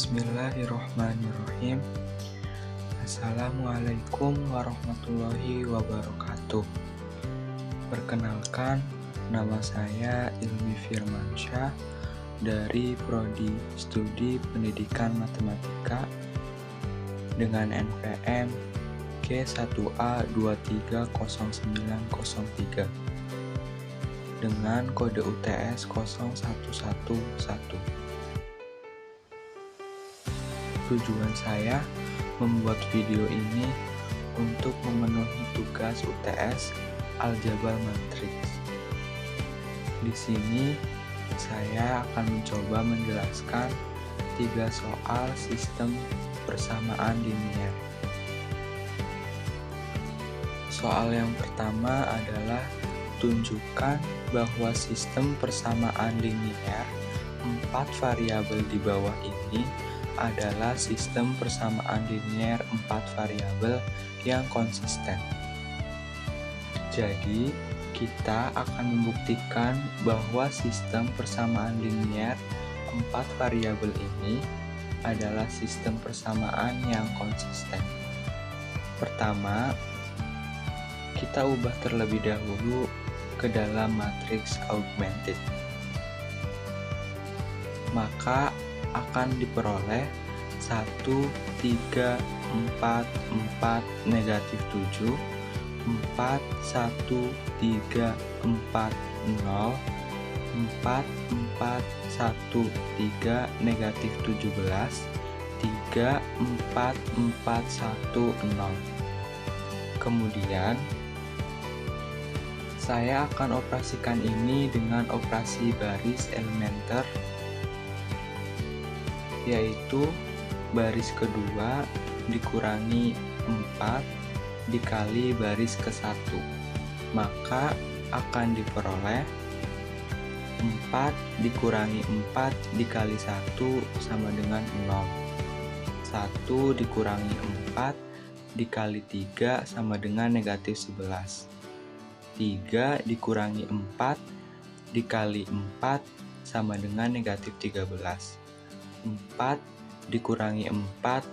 Bismillahirrohmanirrohim. Assalamualaikum warahmatullahi wabarakatuh. Perkenalkan, nama saya Ilmi Firmansyah dari Prodi Studi Pendidikan Matematika dengan NPM K1A230903 dengan kode UTS 0111. Tujuan saya membuat video ini untuk memenuhi tugas UTS Aljabar Matriks. Di sini saya akan mencoba menjelaskan 3 soal sistem persamaan linier. Soal yang pertama adalah tunjukkan bahwa sistem persamaan linier 4 variabel di bawah ini adalah sistem persamaan linier 4 variabel yang konsisten. Jadi, kita akan membuktikan bahwa sistem persamaan linier 4 variabel ini adalah sistem persamaan yang konsisten. Pertama, kita ubah terlebih dahulu ke dalam matriks augmented. Maka akan diperoleh 1, 3, 4, 4, negatif 7, 4, 1, 3, 4, 0, 4, 4, 1, 3, negatif 17, 3, 4, 4, 1, 0. Kemudian, saya akan operasikan ini dengan operasi baris elementer, yaitu baris kedua dikurangi 4 dikali baris ke-1, maka akan diperoleh 4 dikurangi 4 dikali 1 sama dengan 0. 1 dikurangi 4 dikali 3 sama dengan negatif 11. 3 dikurangi 4 dikali 4 sama dengan negatif 13. 4 dikurangi 4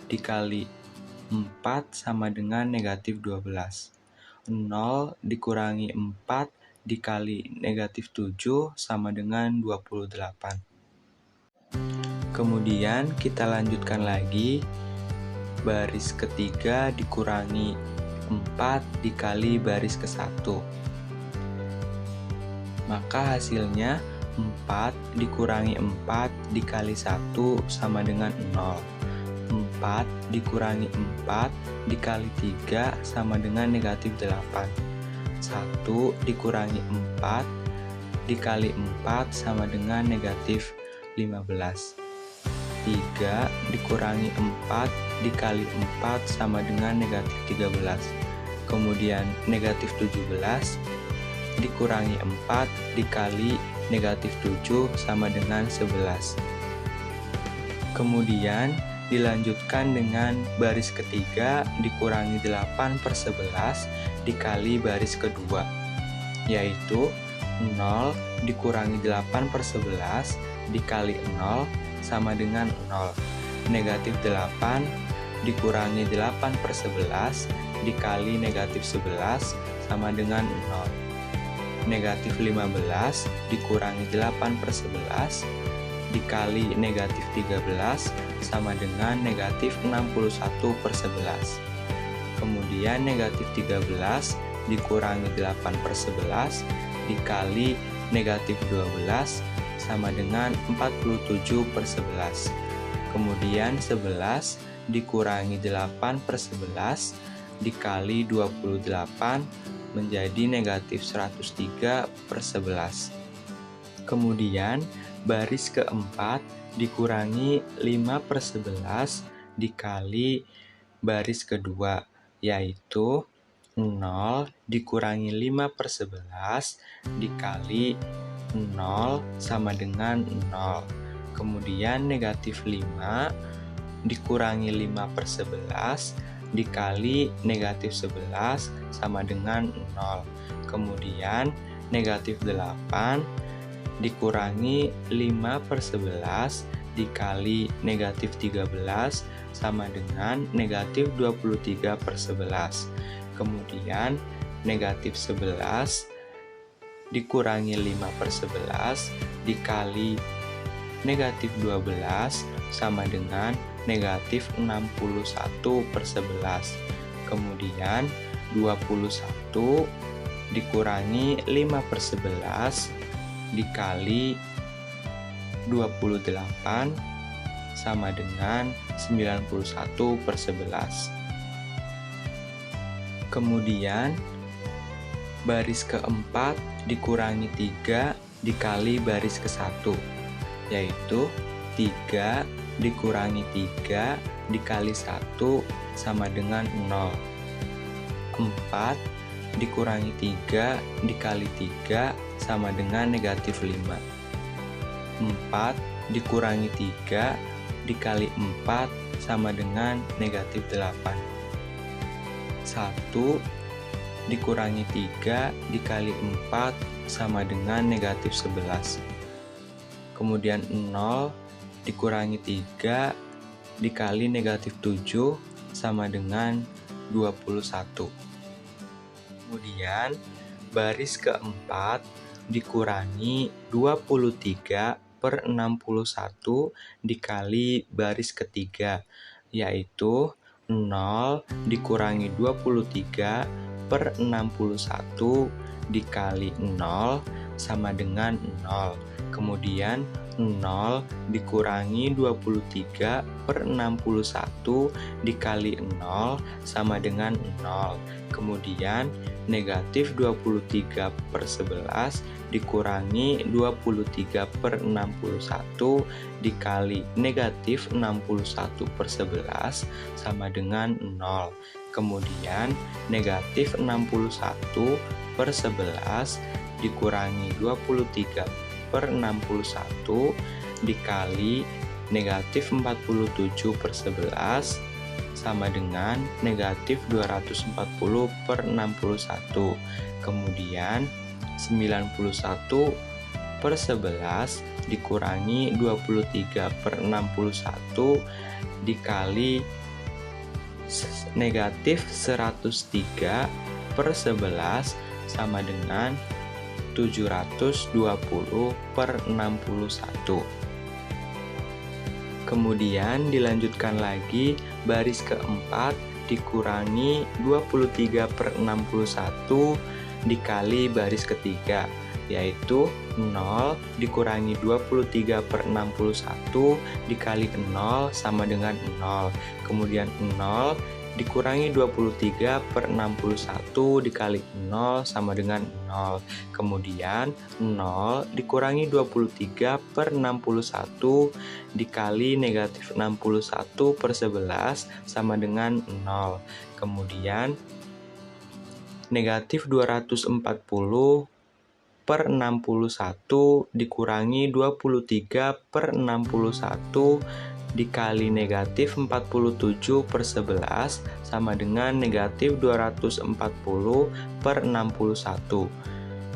dikali 4 sama dengan negatif 12. 0 dikurangi 4 dikali negatif 7 sama dengan 28. Kemudian kita lanjutkan lagi. Baris ketiga dikurangi 4 dikali baris ke-1. Maka hasilnya 4 dikurangi 4 dikali 1 sama dengan 0. 4 dikurangi 4 dikali 3 sama dengan negatif 8. 1 dikurangi 4 dikali 4 sama dengan negatif 15. 3 dikurangi 4 dikali 4 sama dengan negatif 13. Kemudian negatif 17 dikurangi 4 dikali negatif 7 sama dengan 11. Kemudian dilanjutkan dengan baris ketiga dikurangi 8/11 dikali baris kedua, yaitu 0 dikurangi 8/11 dikali 0 sama dengan 0. Negatif 8 dikurangi 8/11 dikali negatif 11 sama dengan 0. Negatif 15 dikurangi 8/11 dikali negatif 13 sama dengan negatif 61/11. Kemudian negatif 13 dikurangi 8/11 dikali negatif 12 sama dengan 47/11. Kemudian 11 dikurangi 8/11 dikali 28 menjadi negatif 103/11. Kemudian baris keempat dikurangi 5/11 dikali baris kedua, yaitu 0 dikurangi 5/11 dikali 0 sama dengan 0. Kemudian negatif 5 dikurangi 5/11 dikali negatif 11 sama dengan 0. Kemudian negatif 8 dikurangi 5/11 dikali negatif 13 sama dengan negatif 23/11. Kemudian negatif 11 dikurangi 5/11 dikali negatif 12 sama dengan negatif 61/11. Kemudian 21 dikurangi 5/11 dikali 28 sama dengan 91/11. Kemudian baris keempat dikurangi 3 dikali baris ke-1, yaitu 3 dikurangi 3 dikali 1 sama dengan 0. 4 dikurangi 3 dikali 3 sama dengan negatif 5. 4 dikurangi 3 dikali 4 sama dengan negatif 8. 1 dikurangi 3 dikali 4 sama dengan negatif 11. Kemudian 0 dikurangi 3 dikali negatif 7 sama dengan 21. Kemudian baris keempat dikurangi 23/61 dikali baris ketiga, yaitu 0 dikurangi 23/61 dikali 0 sama dengan 0. Kemudian 0 dikurangi 23/61 dikali 0 sama dengan 0. Kemudian negatif 23/11 dikurangi 23/61 dikali negatif 61/11 sama dengan 0. Kemudian negatif 61/11 dikurangi 23/61 dikali negatif 47/11 sama dengan negatif 240/61. Kemudian 91/11 dikurangi 23/61 dikali negatif 103/11 sama dengan 720/61. Kemudian dilanjutkan lagi, baris keempat dikurangi 23/61 dikali baris ketiga, yaitu 0 dikurangi 23/61 dikali 0 sama dengan 0. Kemudian 0 dikurangi 23/61 dikali 0 sama dengan 0. Kemudian 0 dikurangi 23/61 dikali negatif 61/11 sama dengan 0. Kemudian negatif 240/61 dikurangi 23/61 dikali negatif 47/11 sama dengan negatif 240/61.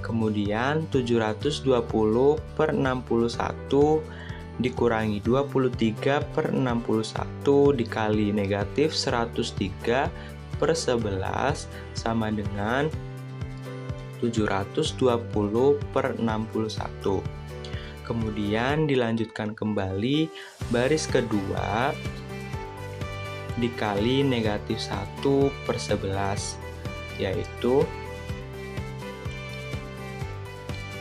Kemudian 720/61 dikurangi 23/61 dikali negatif 103/11 sama dengan 720/61. Kemudian dilanjutkan kembali, baris kedua dikali negatif 1/11, yaitu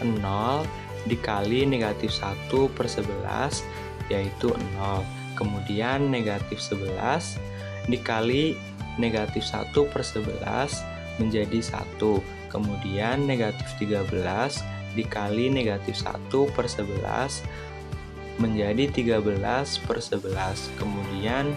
0 dikali negatif 1/11, yaitu 0. Kemudian negatif 11 dikali negatif 1/11 menjadi 1. Kemudian negatif 13 dikali negatif 1/11 menjadi 13/11. Kemudian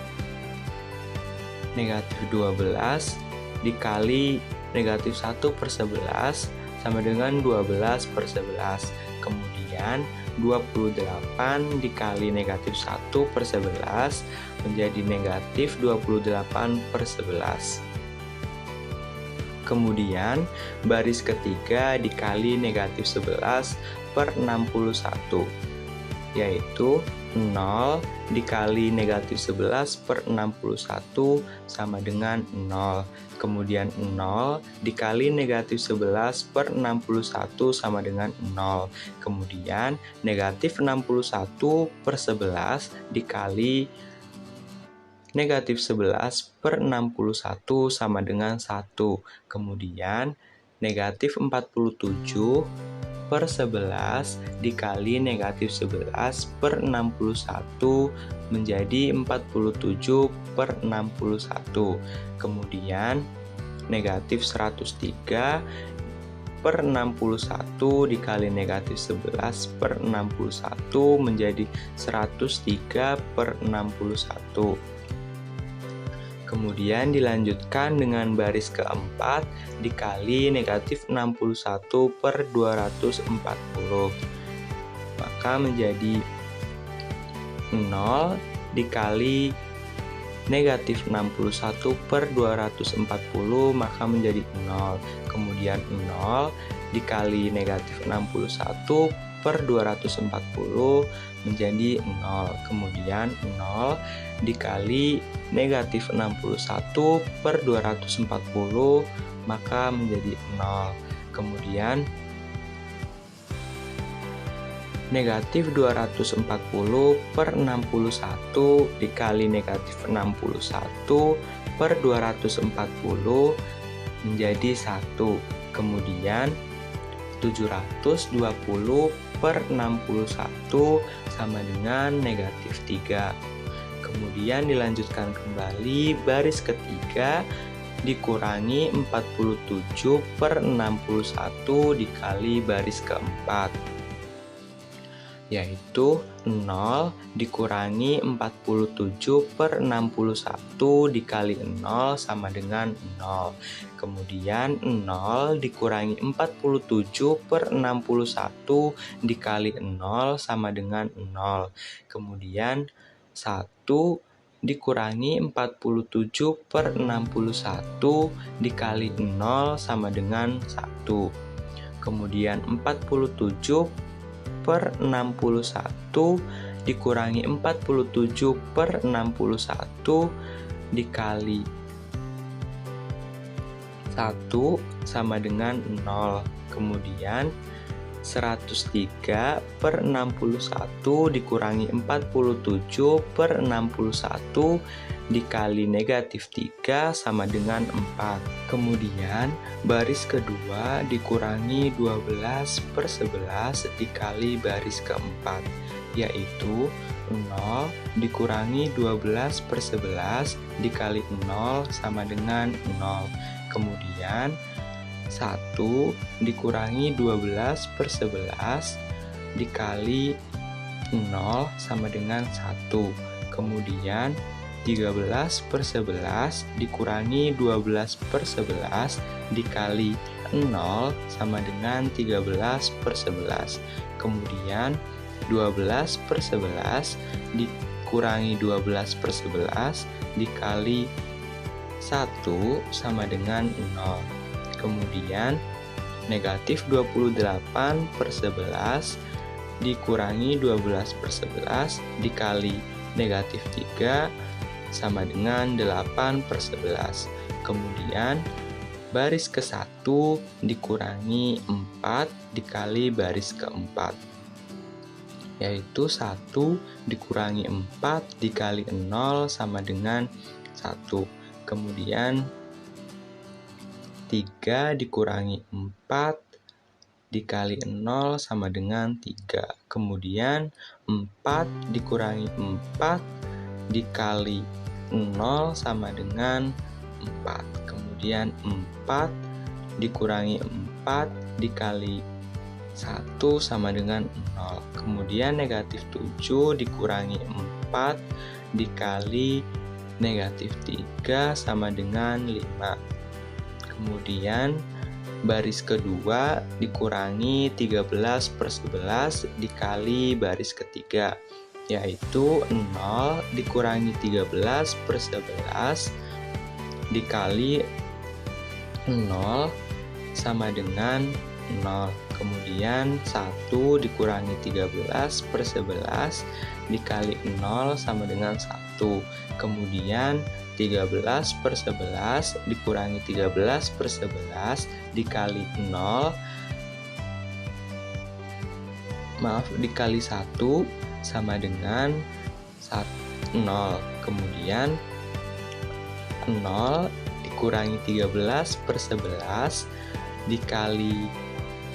negatif 12 dikali negatif 1/11 sama dengan 12/11. Kemudian 28 dikali negatif 1/11 menjadi negatif 28/11. Kemudian baris ketiga dikali negatif 11/61, yaitu 0 dikali negatif 11 per 61 sama dengan 0. Kemudian 0 dikali negatif 11 per 61 sama dengan 0. Kemudian negatif 61 per 11 dikali negatif 11 per 61 sama dengan 1. Kemudian negatif 47 per 11 dikali negatif 11 per 61 menjadi 47 per 61. Kemudian negatif 103 per 61 dikali negatif 11 per 61 menjadi 103 per 61. Kemudian dilanjutkan dengan baris keempat dikali negatif 61 per 240. Maka menjadi 0 dikali negatif 61 per 240, maka menjadi 0. Kemudian 0 dikali negatif 61 per 240 menjadi 0. Kemudian 0 dikali negatif 61 per 240 maka menjadi 0. Kemudian negatif 240 per 61 dikali negatif 61 per 240 menjadi 1. Kemudian 720 per 61 sama dengan negatif 3. Kemudian dilanjutkan kembali baris ketiga dikurangi 47 per 61 dikali baris keempat, yaitu 0 dikurangi 47 per 61 dikali 0 sama dengan 0. Kemudian 0 dikurangi 47 per 61 dikali 0 sama dengan 0. Kemudian 1 dikurangi 47 per 61 dikali 0 sama dengan 1. Kemudian 47 per 61 dikurangi 47 per 61 dikali 1 sama dengan 0. Kemudian 103 per 61 dikurangi 47 per 61 dikali negatif 3 sama dengan 4. Kemudian baris kedua dikurangi 12 per 11 dikali baris keempat, yaitu 0 dikurangi 12 per 11 dikali 0 sama dengan 0. Kemudian 1 dikurangi 12 per 11 dikali 0 sama dengan 1. Kemudian 13 per 11 dikurangi 12 per 11 dikali 0 sama dengan 13 per 11. Kemudian 12 per 11 dikurangi 12 per 11 dikali 1 sama dengan 0. Kemudian negatif 28 per 11 dikurangi 12 per 11 dikali negatif 3 sama dengan 8 per 11. Kemudian baris ke-1 dikurangi 4 dikali baris ke-4, yaitu 1 dikurangi 4 dikali 0 sama dengan 1. Kemudian 3 dikurangi 4 dikali 0 sama dengan 3. Kemudian 4 dikurangi 4 dikali 0 sama dengan 4. Kemudian 4 dikurangi 4 dikali 1 sama dengan 0. Kemudian negatif 7 dikurangi 4 dikali negatif 3 sama dengan 5. Kemudian baris kedua dikurangi 13 per 11 dikali baris ketiga, yaitu 0 dikurangi 13 per 11 dikali 0 sama dengan 0. Kemudian 1 dikurangi 13 per 11 dikali 0 sama dengan 1. Kemudian 13/11 dikurangi 13/11 dikali 0, dikali 1 sama dengan 0. Kemudian 0 dikurangi 13/11 dikali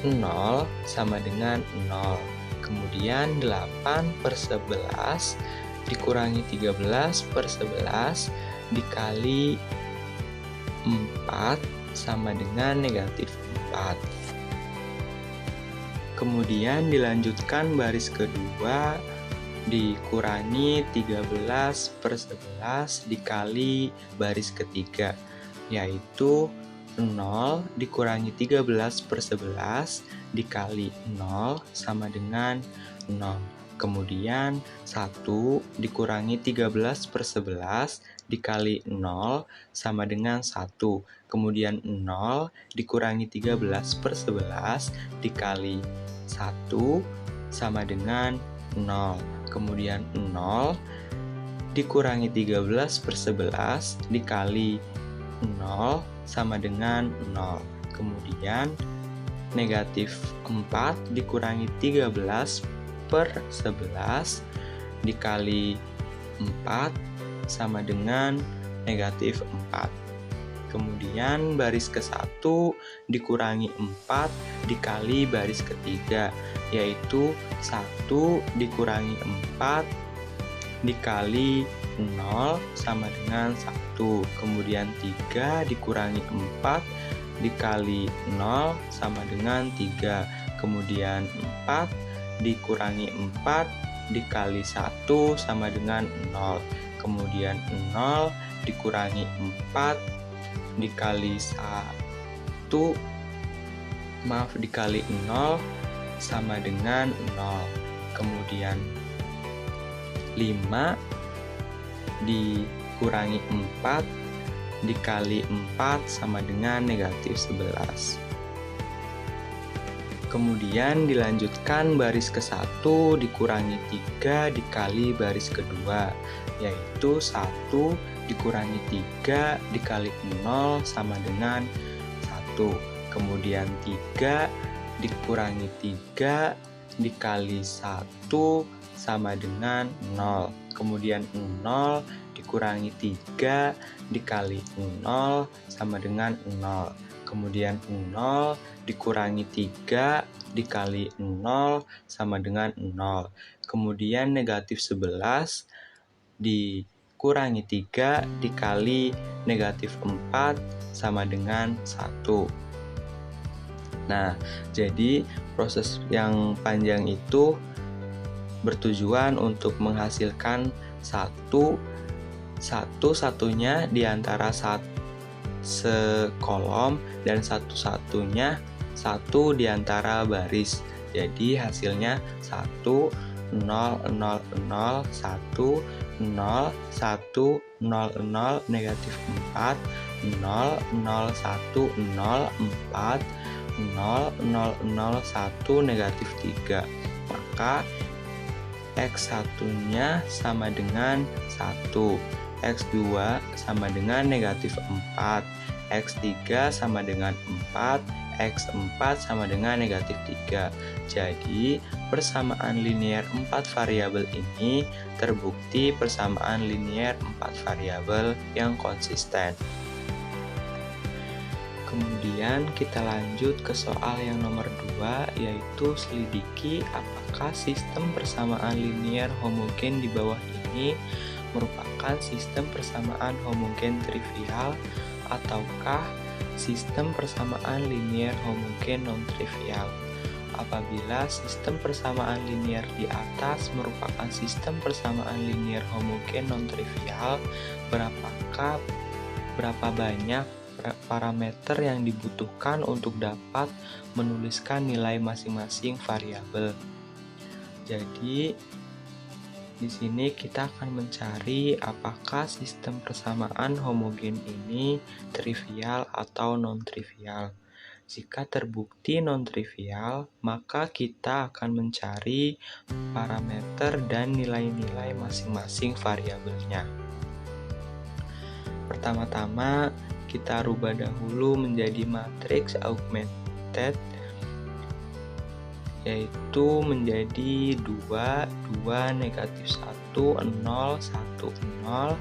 0 sama dengan 0. Kemudian 8/11 dikurangi 13/11 dikali 4 sama dengan negatif 4. Kemudian dilanjutkan baris kedua, dikurangi 13/11 dikali baris ketiga, yaitu 0 dikurangi 13/11 dikali 0 sama dengan 0. Kemudian 1 dikurangi 13/11 dikali 0 sama dengan 1. Kemudian 0 dikurangi 13/11 dikali 1 sama dengan 0. Kemudian 0 dikurangi 13/11 dikali 0 sama dengan 0. Kemudian negatif 4 dikurangi 13/11 dikali 4 sama dengan negatif 4. Kemudian baris ke-1 dikurangi 4 dikali baris ketiga, yaitu 1 dikurangi 4 dikali 0 sama dengan 1. Kemudian 3 dikurangi 4 dikali 0 sama dengan 3. Kemudian 4 dikurangi 4 dikali 1 sama dengan 0. Kemudian 0 dikurangi 4 dikali 0 sama dengan 0. Kemudian 5 dikurangi 4 dikali 4 sama dengan negatif 11. Kemudian dilanjutkan baris ke-1 dikurangi 3 dikali baris kedua, yaitu 1 dikurangi 3 dikali 0 sama dengan 1. Kemudian 3 dikurangi 3 dikali 1 sama dengan 0. Kemudian 0 dikurangi 3 dikali 0 sama dengan 0. Kemudian 0 dikurangi 3 dikali 0 sama dengan 0. Kemudian negatif 11 dikurangi 3 dikali negatif 4 sama dengan 1. Nah, jadi proses yang panjang itu bertujuan untuk menghasilkan satu-satunya di antara sekolom dan satu-satunya satu di antara baris. Jadi hasilnya 1 0 0 0 1 0 1 0 0 negatif 4 0 0 1 0 4 0 0 0 1 negatif 3. Maka X1-nya sama dengan 1, X2 sama dengan negatif 4, X3 sama dengan 4, X4 sama dengan negatif 3. Jadi persamaan linear 4 variabel ini terbukti persamaan linear 4 variabel yang konsisten. Kemudian kita lanjut ke soal yang nomor 2, yaitu selidiki apakah sistem persamaan linear homogen di bawah ini merupakan sistem persamaan homogen trivial ataukah sistem persamaan linear homogen non-trivial. Apabila sistem persamaan linear di atas merupakan sistem persamaan linear homogen non-trivial, berapa banyak parameter yang dibutuhkan untuk dapat menuliskan nilai masing-masing variabel. Jadi di sini kita akan mencari apakah sistem persamaan homogen ini trivial atau non-trivial. Jika terbukti non-trivial, maka kita akan mencari parameter dan nilai-nilai masing-masing variabelnya. Pertama-tama, kita rubah dahulu menjadi matriks augmented, yaitu menjadi 2, 2, negatif 1, 0, 1, 0,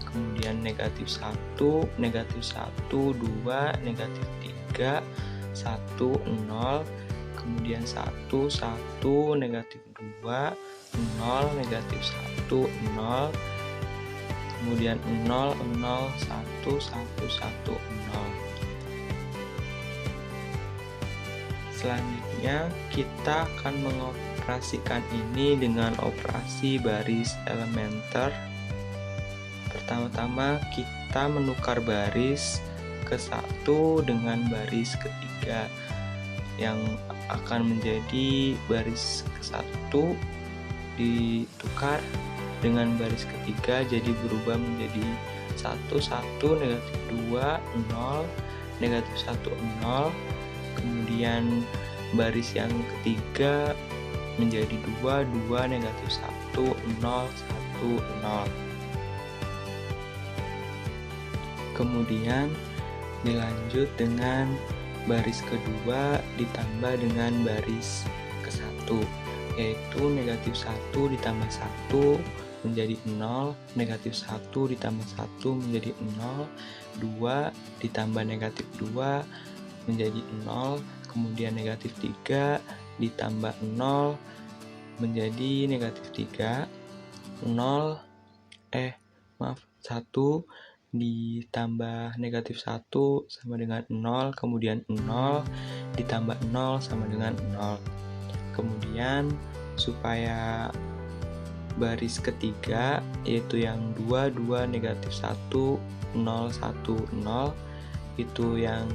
kemudian negatif 1, negatif 1, 2, negatif 3, 1, 0, kemudian 1, 1, negatif 2, 0, negatif 1, 0, kemudian 0, 0, 1, 1, 1, 0. Selanjutnya, kita akan mengoperasikan ini dengan operasi baris elementer. Pertama-tama, kita menukar baris ke-1 dengan baris ke-3 yang akan menjadi baris ke-1 ditukar dengan baris ke-3, jadi berubah menjadi 1, 1, negatif 2, 0, negatif 1, 0. Kemudian baris yang ketiga menjadi 2, 2, negatif 1, 0, 1, 0. Kemudian dilanjut dengan baris kedua ditambah dengan baris ke-1, yaitu negatif 1 ditambah 1 menjadi 0, negatif 1 ditambah 1 menjadi 0, 2 ditambah negatif 2 menjadi 0, kemudian negatif 3 ditambah 0 menjadi negatif 3, 1 ditambah negatif 1 sama dengan 0, kemudian 0 ditambah 0 sama dengan 0. Kemudian supaya baris ketiga, yaitu yang 2, 2, negatif 1, 0, 1, 0, itu yang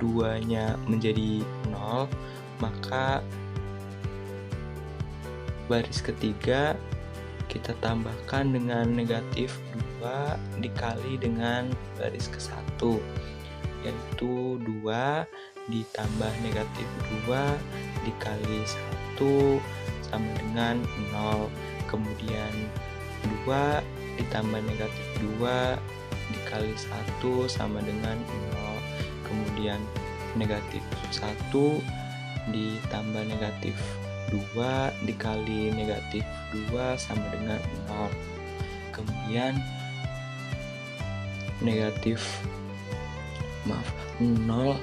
2-nya menjadi 0, maka baris ketiga kita tambahkan dengan negatif 2 dikali dengan baris ke-1, yaitu 2 ditambah negatif 2 dikali 1 sama dengan 0, kemudian 2 ditambah negatif 2 dikali 1 sama dengan 0, kemudian negatif 1 ditambah negatif 2 dikali negatif 2 sama dengan 0, kemudian negatif 0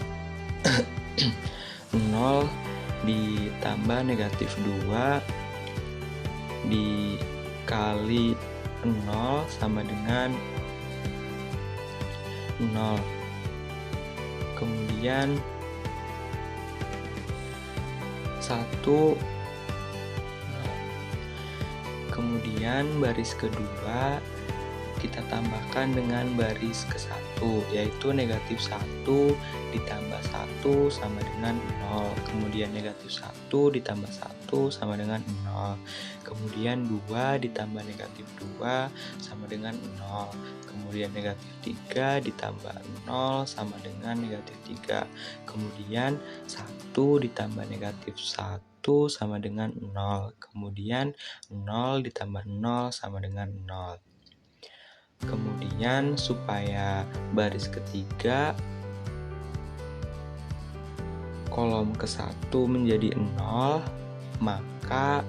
0 ditambah negatif 2 dikali 0 sama dengan 0, kemudian 1, kemudian baris kedua kita tambahkan dengan baris ke-1, yaitu negatif 1 ditambah 1 sama dengan 0, kemudian negatif 1 ditambah 1 sama dengan 0, kemudian 2 ditambah negatif 2 sama dengan 0, kemudian negatif 3 ditambah 0 sama dengan negatif 3, kemudian 1 ditambah negatif 1 sama dengan 0, kemudian 0 ditambah 0 sama dengan 0. Kemudian supaya baris ketiga kolom ke-1 menjadi 0, maka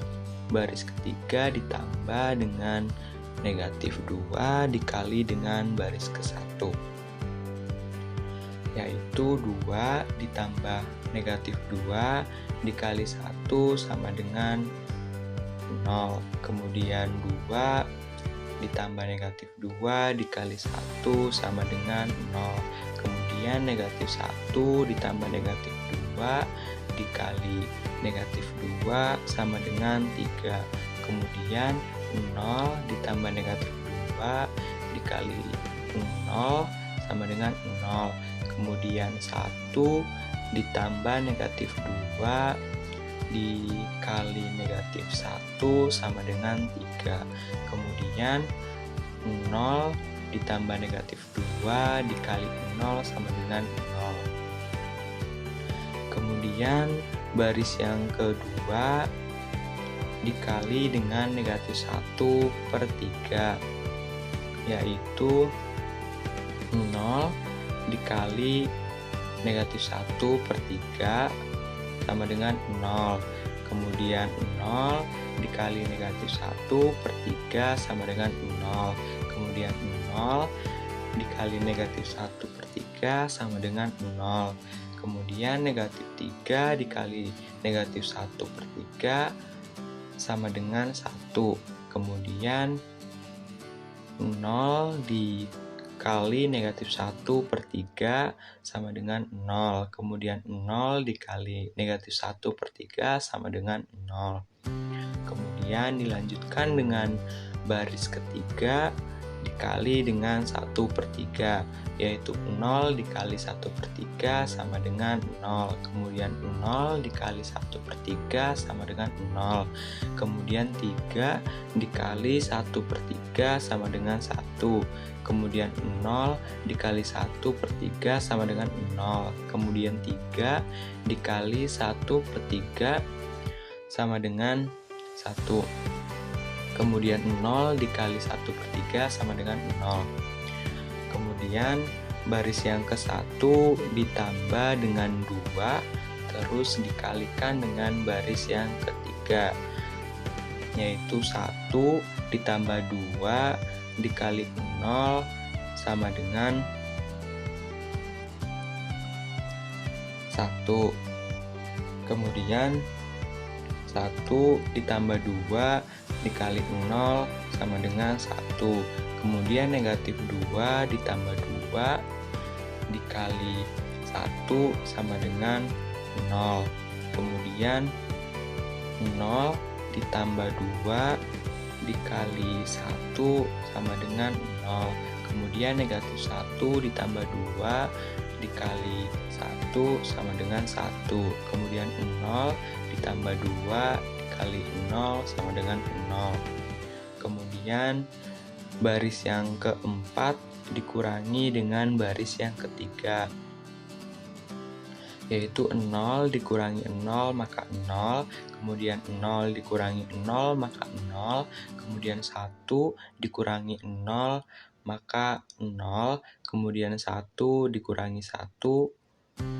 baris ketiga ditambah dengan negatif 2 dikali dengan baris ke-1, yaitu 2 ditambah negatif 2 dikali 1 sama dengan 0, kemudian 2 ditambah negatif 2 dikali 1 sama dengan 0, kemudian negatif 1 ditambah negatif 2 dikali negatif 2 sama dengan 3, kemudian 0 ditambah negatif 2 dikali 0 sama dengan 0, kemudian 1 ditambah negatif 2 dikali negatif 1 sama dengan 3, kemudian 0 ditambah negatif 2 dikali 0 sama dengan 0. Kemudian baris yang kedua dikali dengan negatif 1/3, yaitu 0 dikali negatif 1/3 sama dengan 0. Kemudian 0 dikali negatif 1/3 sama dengan 0. Kemudian 0 dikali negatif 1/3 sama dengan 0. Kemudian negatif 3 dikali negatif 1/3 sama dengan 1. Kemudian 0 dikali negatif 1/3 sama dengan 0. Kemudian 0 dikali negatif 1/3 sama dengan 0. Kemudian dilanjutkan dengan baris ketiga dikali dengan 1/3, yaitu 0 dikali 1/3 sama dengan 0. Kemudian 0 dikali 1/3 sama dengan 0. Kemudian 3 dikali 1/3 sama dengan 1. Kemudian 0 dikali 1/3 sama dengan 0. Kemudian 3 dikali 1/3 sama dengan 1. Kemudian 0 dikali 1/3 sama dengan 0. Kemudian baris yang ke-1 ditambah dengan 2, terus dikalikan dengan baris yang ketiga, yaitu 1 ditambah 2 dikali 0 sama dengan 1. Kemudian 1 ditambah 2 dikali 0 sama dengan 1. Kemudian negatif 2 ditambah 2 dikali 1 sama dengan 0. Kemudian 0 ditambah 2 dikali 1 sama dengan 0. Kemudian negatif 1 ditambah 2 dikali 1 sama dengan 1. Kemudian 0 ditambah 2 dikali 0 sama dengan 0. Kemudian baris yang keempat dikurangi dengan baris yang ketiga, yaitu 0 dikurangi 0 maka 0. Kemudian 0 dikurangi 0 maka 0. Kemudian 1 dikurangi 0 maka 0. Kemudian 1 dikurangi 1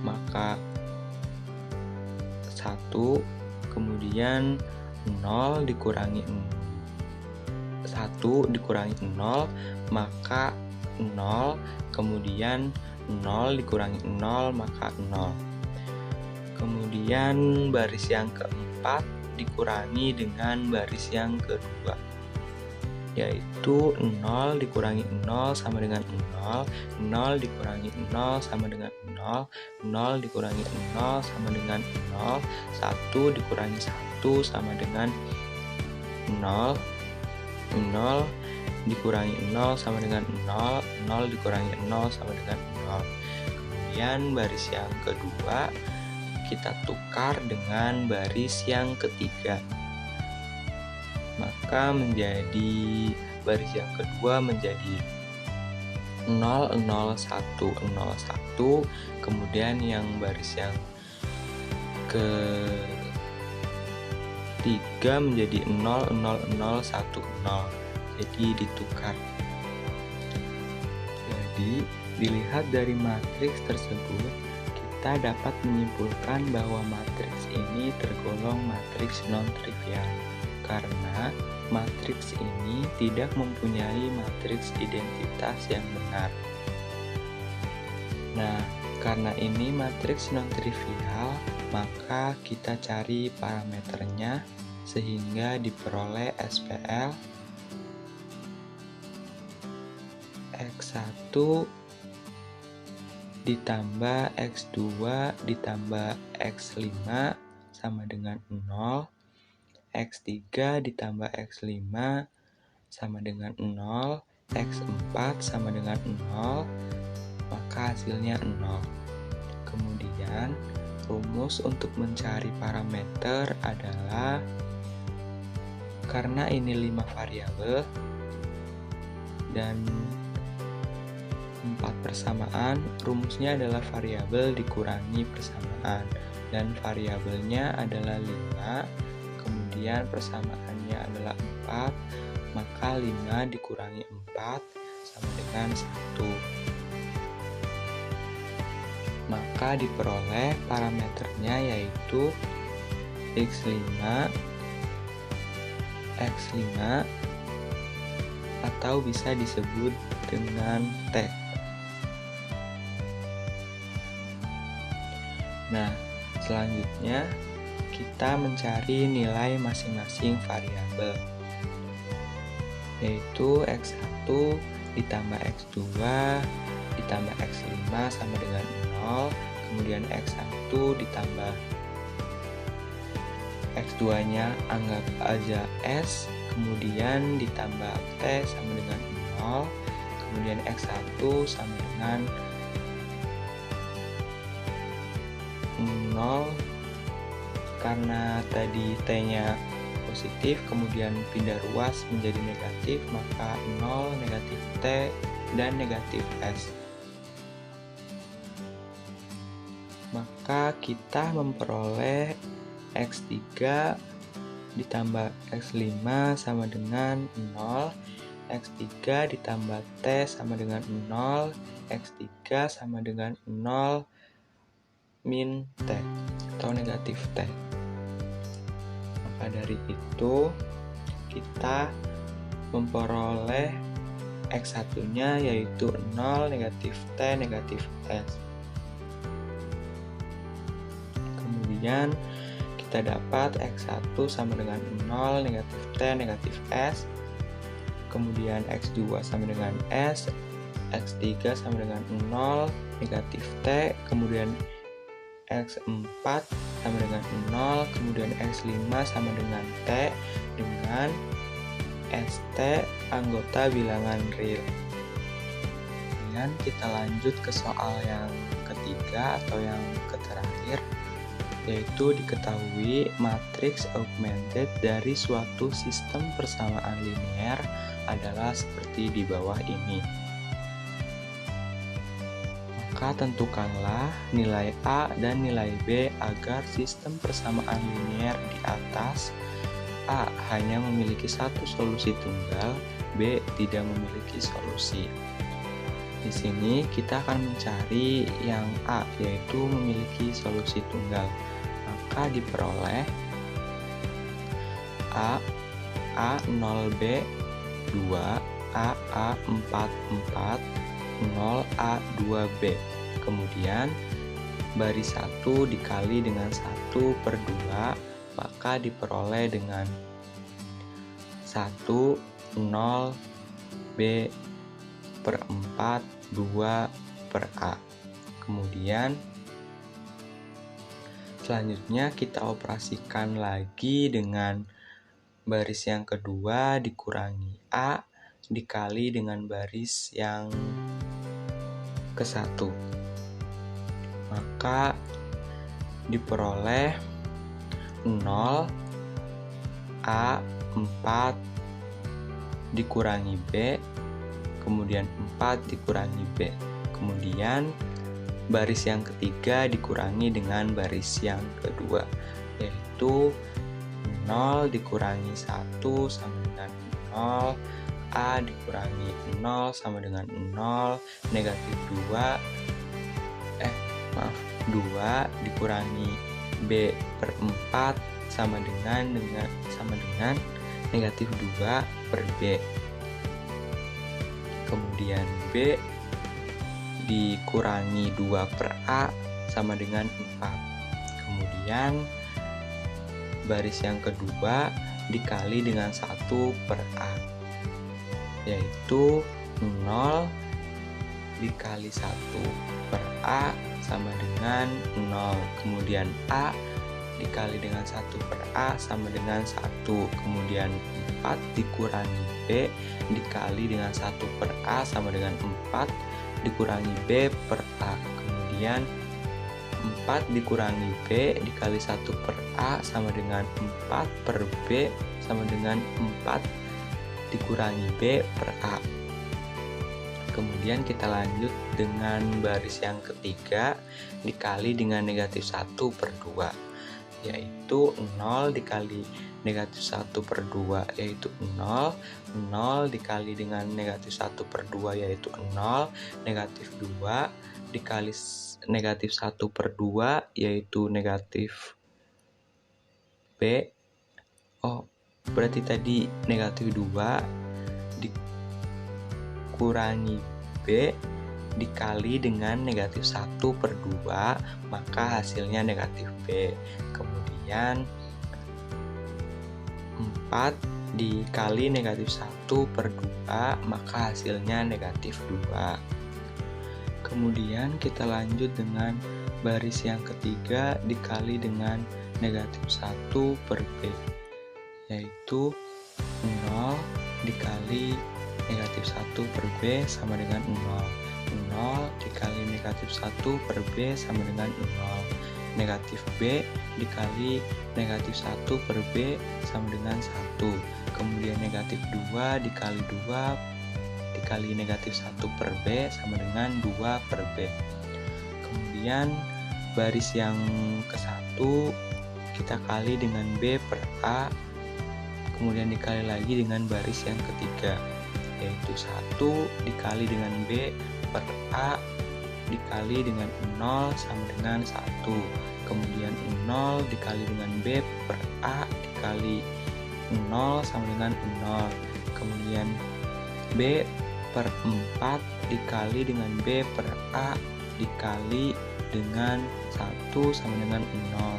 maka 1. Kemudian 0 dikurangi 1 dikurangi 0 maka 0. Kemudian 0 dikurangi 0 maka 0. Kemudian baris yang keempat dikurangi dengan baris yang kedua, yaitu 0 dikurangi 0 sama dengan 0. 0 dikurangi 0 sama dengan 0. 0 dikurangi 0 sama dengan 0. 1 dikurangi 1 sama dengan 0. 0 dikurangi 0 sama dengan 0. 0 dikurangi 0 sama dengan 0. Kemudian baris yang kedua kita tukar dengan baris yang ketiga, maka menjadi baris yang kedua menjadi 0 0 1 0 1. Kemudian yang baris yang ketiga menjadi 0 0 0 1 0. Jadi ditukar. Jadi dilihat dari matriks tersebut, kita dapat menyimpulkan bahwa matriks ini tergolong matriks non-trivial karena matriks ini tidak mempunyai matriks identitas yang benar. Nah, karena ini matriks non-trivial, maka kita cari parameternya sehingga diperoleh SPL X1 ditambah X2 ditambah X5 sama dengan 0. X3 ditambah X5 sama dengan 0. X4 sama dengan 0. Maka hasilnya 0. Kemudian rumus untuk mencari parameter adalah, karena ini 5 variabel dan 4 persamaan, rumusnya adalah variabel dikurangi persamaan. dan variabelnya adalah 5, kemudian persamaannya adalah 4, maka 5 dikurangi 4 sama dengan 1. Maka diperoleh parameternya yaitu X5 atau bisa disebut dengan T. Nah, selanjutnya kita mencari nilai masing-masing variabel, yaitu X1 ditambah X2 ditambah X5 sama dengan 0, kemudian X1 ditambah X2-nya anggap aja S, kemudian ditambah T sama dengan 0, kemudian X1 sama dengan 0, karena tadi T-nya positif, kemudian pindah ruas menjadi negatif, maka 0, negatif T, dan negatif S. Maka kita memperoleh X3 ditambah X5 sama dengan 0, X3 ditambah T sama dengan 0, X3 sama dengan 0 min T atau negatif T. Maka dari itu kita memperoleh X1-nya yaitu 0, negatif T, negatif S. Kemudian kita dapat X1 sama dengan 0, negatif T, negatif S. Kemudian X2 sama dengan S, X3 sama dengan 0, negatif T, kemudian X4 sama dengan 0, kemudian X5 sama dengan T dengan ST anggota bilangan real. Kemudian kita lanjut ke soal yang ketiga atau yang terakhir, yaitu diketahui matriks augmented dari suatu sistem persamaan linear adalah seperti di bawah ini. Maka tentukanlah nilai A dan nilai B agar sistem persamaan linear di atas A hanya memiliki satu solusi tunggal, B tidak memiliki solusi. Di sini kita akan mencari yang A, yaitu memiliki solusi tunggal. Maka diperoleh A 0B 2, A 4 4, 0 A 2B. Kemudian baris 1 dikali dengan 1 per 2, maka diperoleh dengan 1 0 B per 4 2 per A. Kemudian selanjutnya kita operasikan lagi dengan baris yang kedua dikurangi A dikali dengan baris yang ke-1. Maka diperoleh 0 A 4 dikurangi B, kemudian 4 dikurangi B. Kemudian baris yang ketiga dikurangi dengan baris yang kedua, yaitu 0 dikurangi 1 sama dengan 0, A dikurangi 0 sama dengan 0, negatif 2 dikurangi B per 4 sama dengan negatif 2 per B. Kemudian B dikurangi 2 per A sama dengan 4. Kemudian baris yang kedua dikali dengan 1 per A, yaitu 0 dikali 1 per A sama dengan 0. Kemudian A dikali dengan 1 per A sama dengan 1. Kemudian 4 dikurangi B dikali dengan 1 per A sama dengan 4 dikurangi B per A. Kemudian 4 dikurangi B dikali 1 per A sama dengan 4 per B sama dengan 4 dikurangi B per A. Kemudian kita lanjut dengan baris yang ketiga dikali dengan negatif 1 per 2, yaitu 0 dikali negatif 1 per 2 yaitu 0, 0 dikali dengan negatif 1 per 2 yaitu 0, negatif 2 dikali negatif 1 per 2 yaitu negatif B. Oh, berarti tadi negatif 2 dikurangi B dikali dengan negatif 1 per 2, maka hasilnya negatif B. Kemudian 4 dikali negatif 1 per 2, maka hasilnya negatif 2. Kemudian kita lanjut dengan baris yang ketiga dikali dengan negatif 1 per B, yaitu 0 dikali negatif 1 per B sama dengan 0. 0 dikali negatif 1 per B sama dengan 0. Negatif B dikali negatif 1 per B sama dengan 1. Kemudian negatif 2 dikali 2 dikali negatif 1 per B sama dengan 2 per B. Kemudian baris yang ke-1 kita kali dengan B per A, kemudian dikali lagi dengan baris yang ketiga, yaitu 1 dikali dengan B per A dikali dengan 0 sama dengan 1. Kemudian 0 dikali dengan B per A dikali 0 sama dengan 0. Kemudian B per 4 dikali dengan B per A dikali dengan 1 sama dengan 0.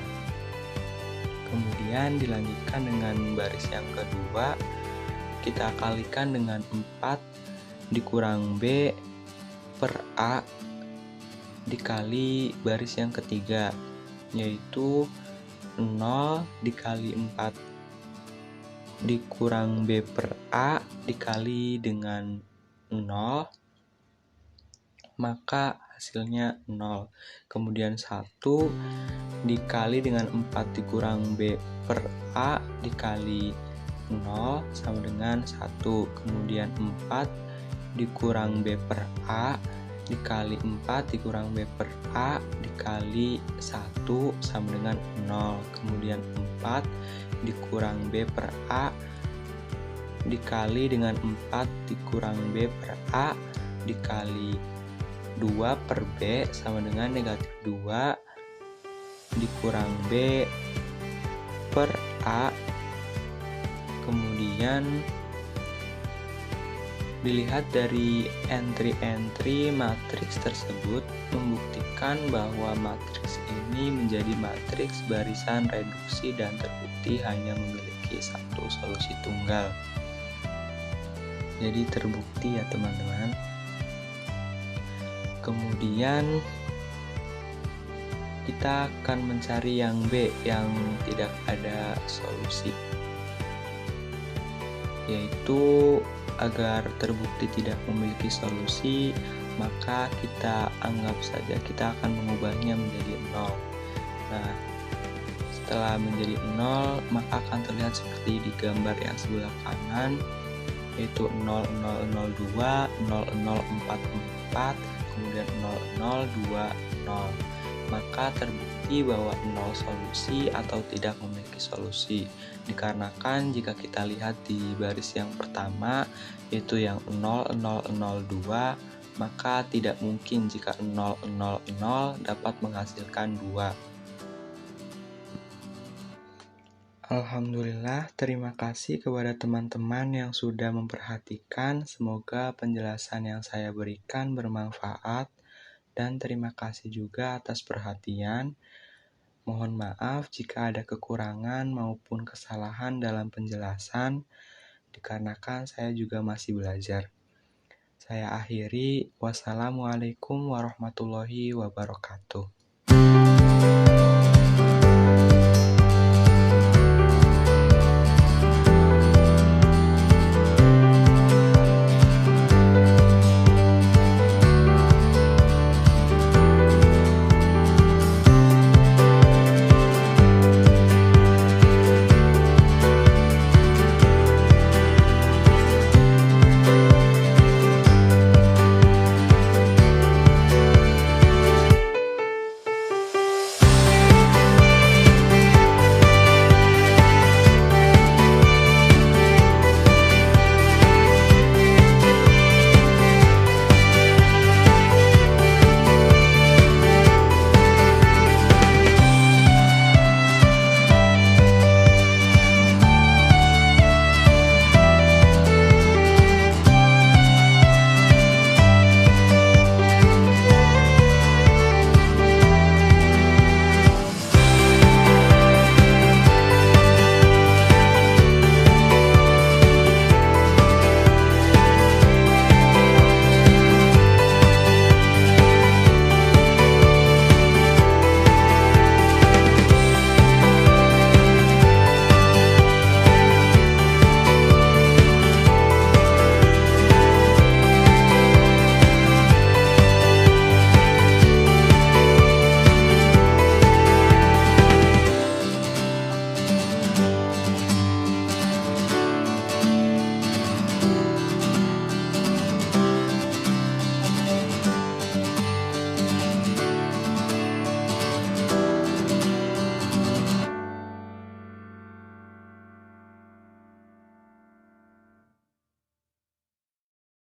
Kemudian dilanjutkan dengan baris yang kedua, kita kalikan dengan 4 dikurang B per A dikali baris yang ketiga, yaitu 0 dikali 4 dikurang B per A dikali dengan 0, maka hasilnya 0. Kemudian 1 dikali dengan 4 dikurang B per A dikali 0 sama dengan 1. Kemudian 4 dikurang B per A dikali 4 dikurang B per A dikali 1 sama dengan 0. Kemudian 4 dikurang B per A dikali dengan 4 dikurang B per A dikali 2 per B sama dengan negatif 2 dikurang B per A. Kemudian dilihat dari entry-entry matriks tersebut membuktikan bahwa matriks ini menjadi matriks barisan reduksi dan terbukti hanya memiliki satu solusi tunggal. Jadi terbukti ya teman-teman. Kemudian kita akan mencari yang B yang tidak ada solusi, yaitu agar terbukti tidak memiliki solusi, maka kita anggap saja kita akan mengubahnya menjadi 0. Nah, setelah menjadi 0, maka akan terlihat seperti di gambar yang sebelah kanan, yaitu 0002, 0044, kemudian 0020. Maka terbukti bahwa 0 solusi atau tidak memiliki solusi. Dikarenakan jika kita lihat di baris yang pertama, yaitu yang 0002, maka tidak mungkin jika 000 dapat menghasilkan 2. Alhamdulillah, terima kasih kepada teman-teman yang sudah memperhatikan. Semoga penjelasan yang saya berikan bermanfaat. Dan terima kasih juga atas perhatian. Mohon maaf jika ada kekurangan maupun kesalahan dalam penjelasan, dikarenakan saya juga masih belajar. Saya akhiri, wassalamualaikum warahmatullahi wabarakatuh.